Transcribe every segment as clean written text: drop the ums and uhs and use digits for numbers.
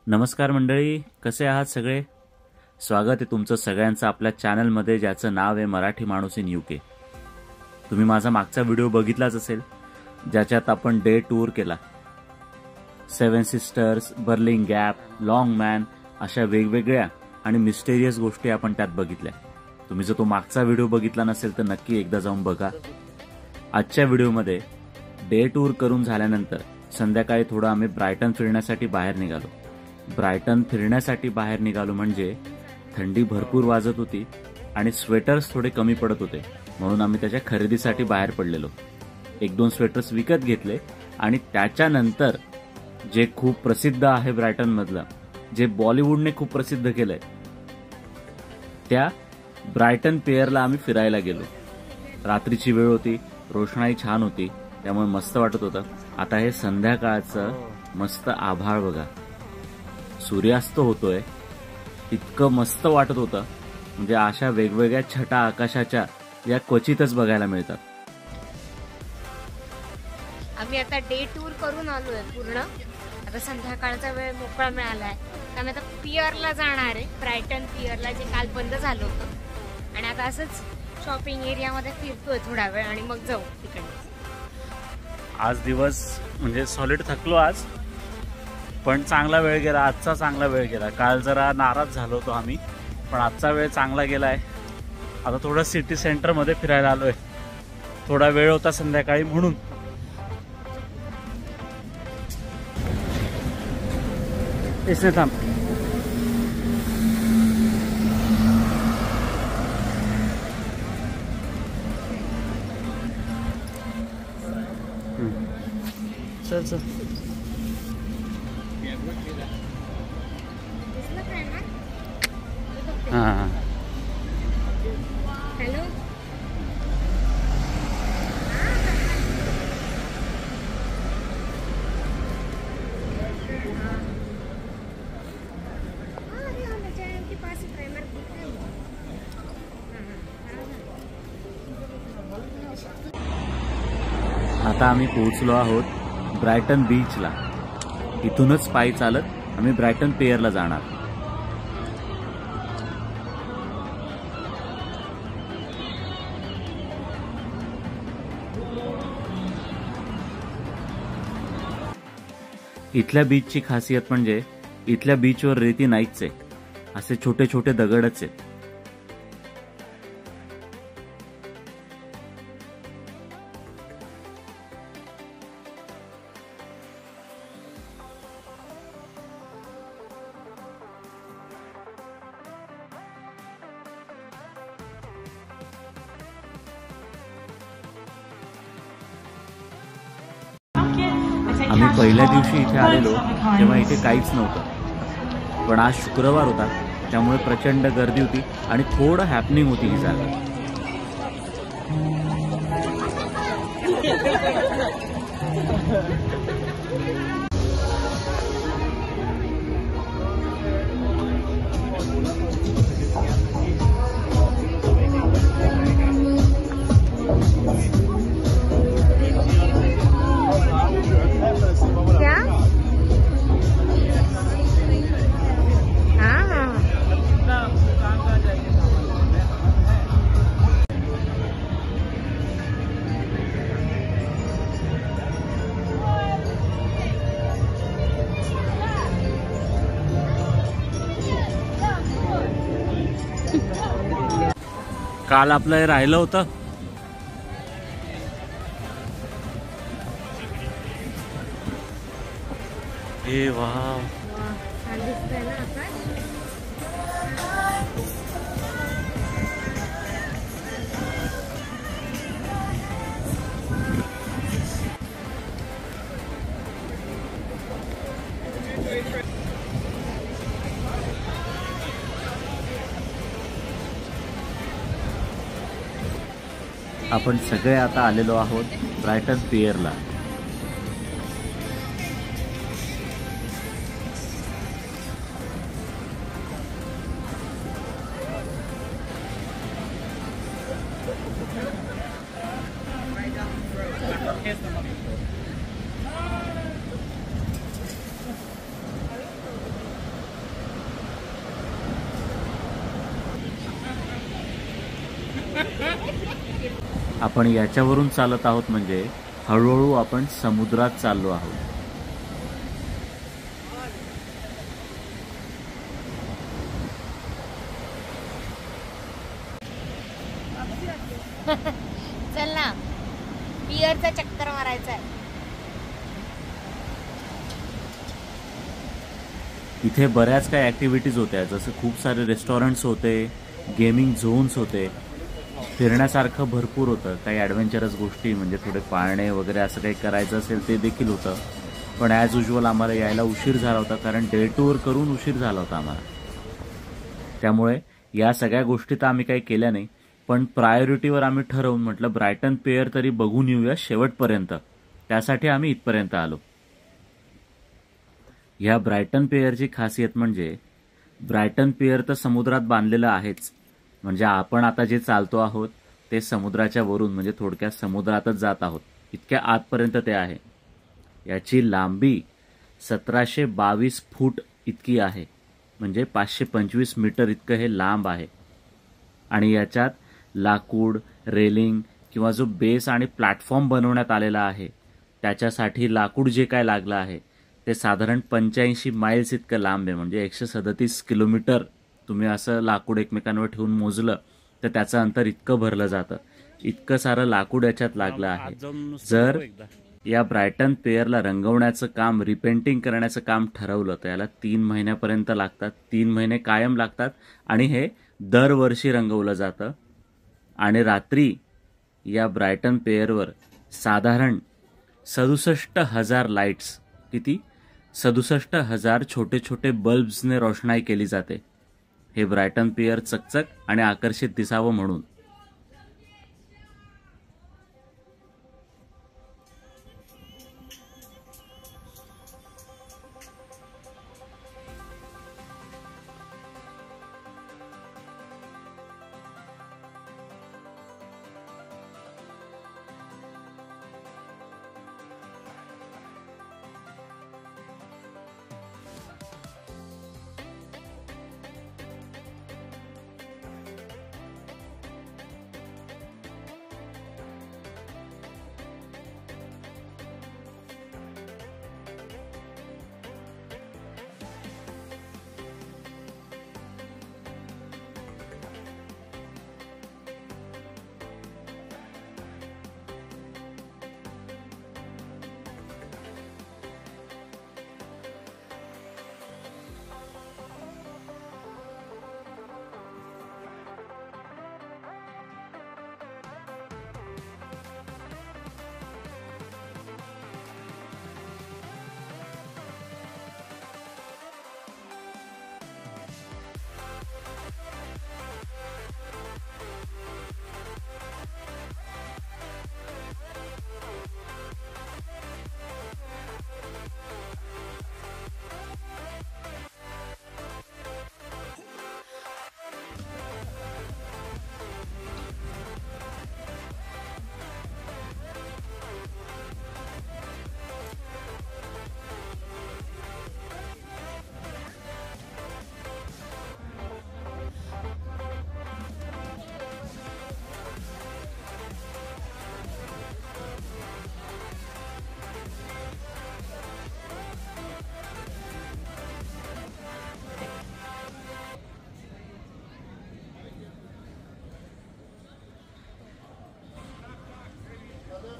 नमस्कार मंडळी, कसे आहात सगळे? स्वागत आहे तुमचं सगळ्यांचं आपल्या चॅनलमध्ये, ज्याचं नाव आहे मराठी माणूस इन यूके. तुम्ही माझा मागचा व्हिडिओ बघितलाच असेल, ज्याच्यात आपण डे टूर केला. 7 sisters, Birling Gap, Long Man अशा वेगवेगळ्या आणि मिस्टेरियस गोष्टी आपण त्यात बघितल्या. तुम्ही जर तो मागचा व्हिडिओ बघितला नसेल तर नक्की एकदा जाऊन बघा. आजच्या व्हिडिओमध्ये डे टूर करून झाल्यानंतर संध्याकाळी थोडं आम्ही ब्रायटन फिरण्यासाठी बाहेर निघालो. ब्रायटन फिरण्यासाठी बाहेर निघालो म्हणजे थंडी भरपूर वाजत होती आणि स्वेटर्स थोडे कमी पडत होते, म्हणून आम्ही त्याच्या खरेदीसाठी बाहेर पडलेलो. 1-2 स्वेटर्स विकत घेतले आणि त्याच्यानंतर जे खूप प्रसिद्ध आहे ब्रायटन मधलं, जे बॉलिवूडने खूप प्रसिद्ध केलंय, त्या ब्रायटन पियरला आम्ही फिरायला गेलो. रात्रीची वेळ होती, रोषणाई छान होती, त्यामुळे मस्त वाटत होतं. आता हे संध्याकाळचं मस्त आभाळ बघा, सूर्यास्त होतोय, इतकं मस्त वाटत होतं. म्हणजे अशा वेगवेगळ्या छटा आकाशाच्या या क्वचितच बघायला मिळतात. आम्ही आता डे टूर करून आलोय पूर्ण. आता संध्याकाळचा वेळ मोकळा मिळालाय, आम्ही आता पियरला जाणार आहे, ब्रायटन पियरला, जे काल बंद झालं होतं. आणि आता असंच शॉपिंग एरियामध्ये फिरतोय थोडा वेळ आणि मग जाऊ तिकडे. आज दिवस म्हणजे सॉलिड थकलो आज, पण चांगला वेळ गेला. आजचा चांगला वेळ गेला. काल जरा नाराज झालो होतो आम्ही, पण आजचा वेळ चांगला गेलाय. आता थोडं सिटी सेंटर मध्ये फिरायला आलोय, थोडा वेळ होता संध्याकाळी म्हणून. इसने थांब. चल चल. हाँ हॅलो, आता आम्ही पोहोचलो आहोत ब्रायटन बीचला. इथूनच पायी चालत आम्ही ब्रायटन पियरला जाणार. इथल्या बीचची खासियत म्हणजे इथल्या बीचवर रेती नाहीच आहे, असे छोटे छोटे दगडच आहेत. आम्ही पहिल्या दिवशी इथे आलेलो तेव्हा इथे काहीच नव्हतं, पण आज शुक्रवार होता, त्यामुळे प्रचंड गर्दी होती आणि थोडं हॅपनिंग होती ही जागा. काल आपलं हे राहिलं होतं. हे वाव, छान दिसतंय ना आकाश. आपण सगळे आता आलेलो आहोत ब्रायटन पियरला. आपण याच्यावरून चालत आहोत म्हणजे हळूहळू आपण समुद्रात चाललो आहोत. चल ना, पियरचा चक्कर मारायचा आहे. इथे बऱ्याच काही ॲक्टिव्हिटीज होत्या, जसं खूप सारे रेस्टॉरंट्स होते, गेमिंग झोन्स होते, फिरण्यासारखं भरपूर होतं. काही ॲडव्हेंचरस गोष्टी म्हणजे थोडे पाळणे वगैरे असं काही करायचं असेल ते देखील होतं. पण ॲज युजल आम्हाला यायला उशीर झाला होता, कारण डे टूर करून उशीर झाला होता आम्हाला. त्यामुळे या सगळ्या गोष्टी तर आम्ही काही केल्या नाही, पण प्रायोरिटीवर आम्ही ठरवून म्हटलं ब्रायटन पियर तरी बघून येऊया शेवटपर्यंत. त्यासाठी आम्ही इथपर्यंत आलो. ह्या ब्रायटन पियरची खासियत म्हणजे ब्रायटन पियर तर समुद्रात बांधलेलं आहेच, म्हणजे आपण आता जे चालतो आहोत ते समुद्राच्या वरून, म्हणजे थोडक्यात समुद्रातच जात आहोत, इतक्या आतपर्यंत ते आहे. याची लांबी 1722 फूट इतकी आहे, म्हणजे 525 मीटर इतकं हे लांब आहे. आणि याच्यात लाकूड, रेलिंग किंवा जो बेस आणि प्लॅटफॉर्म बनवण्यात आलेला आहे त्याच्यासाठी लाकूड जे काय लागलं आहे ते साधारण 85 माइल्स इतकं लांब आहे, म्हणजे 137 किलोमीटर. तुम्ही असं लाकूड एकमेकांवर ठेवून मोजलं तर त्याचं अंतर इतकं भरलं जातं. इतकं सारं लाकूड याच्यात लागलं आहे. जर या ब्रायटन पियरला रंगवण्याचं काम, रिपेंटिंग करण्याचं काम ठरवलं तर याला 3 महिन्यापर्यंत लागतात. 3 महिने कायम लागतात आणि हे दरवर्षी रंगवलं जातं. आणि रात्री या ब्रायटन पियरवर साधारण 67,000 लाईट्स, किती 67,000 छोटे छोटे बल्ब्सने रोषणाई केली जाते, हे ब्रायटन पियर चकचक आणि आकर्षित दिसावं म्हणून.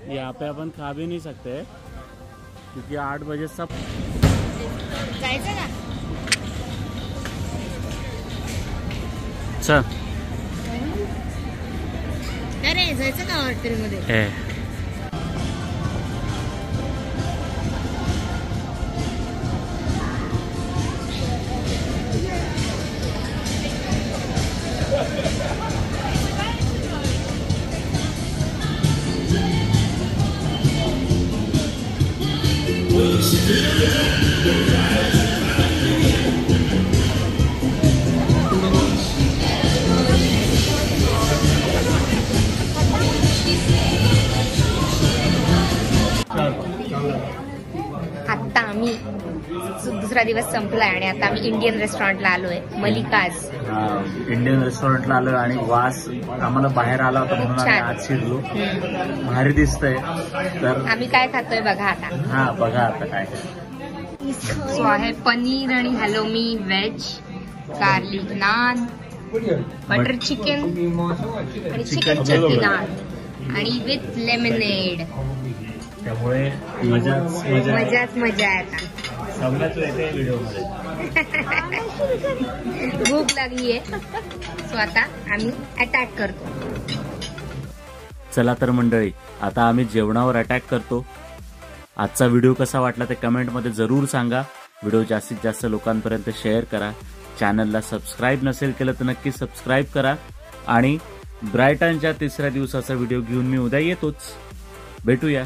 यहाँ पे अपन खा भी नहीं सकते क्योंकि 8 बजे सब जायचं का? चल अरे जायचं का हॉटेलमध्ये? आता आम्ही दुसरा दिवस संपलाय आणि आता आम्ही इंडियन रेस्टॉरंटला आलोय, मलिकाज. इंडियन रेस्टॉरंटला आलो आणि वास आम्हाला बाहेर आला होता म्हणून आम्ही आत शिरलो. भारी दिसतंय. तर आम्ही काय खातोय बघा आता. हा बघा आता काय. सो आहे पनीर आणि halloumi veg, garlic naan, butter chicken आणि चिकन चटणी नान आणि विथ लेमनेड. त्यामुळे मजाच मजा आहे आता. सगळ्यात येते व्हिडिओमध्ये. भूक लागलीये. सो आता आम्ही अटॅक करतो. चला तर मंडळी, आता आम्ही जेवणावर अटॅक करतो. आजचा व्हिडिओ कसा वाटला ते कमेंटमध्ये जरूर सांगा. व्हिडिओ जास्तीत जास्त लोकांपर्यंत शेअर करा. चॅनलला सबस्क्राईब नसेल केलं तर नक्की सबस्क्राईब करा. आणि ब्रायटनच्या 3ऱ्या दिवसाचा व्हिडिओ घेऊन मी उद्या येतोच. भेटूया.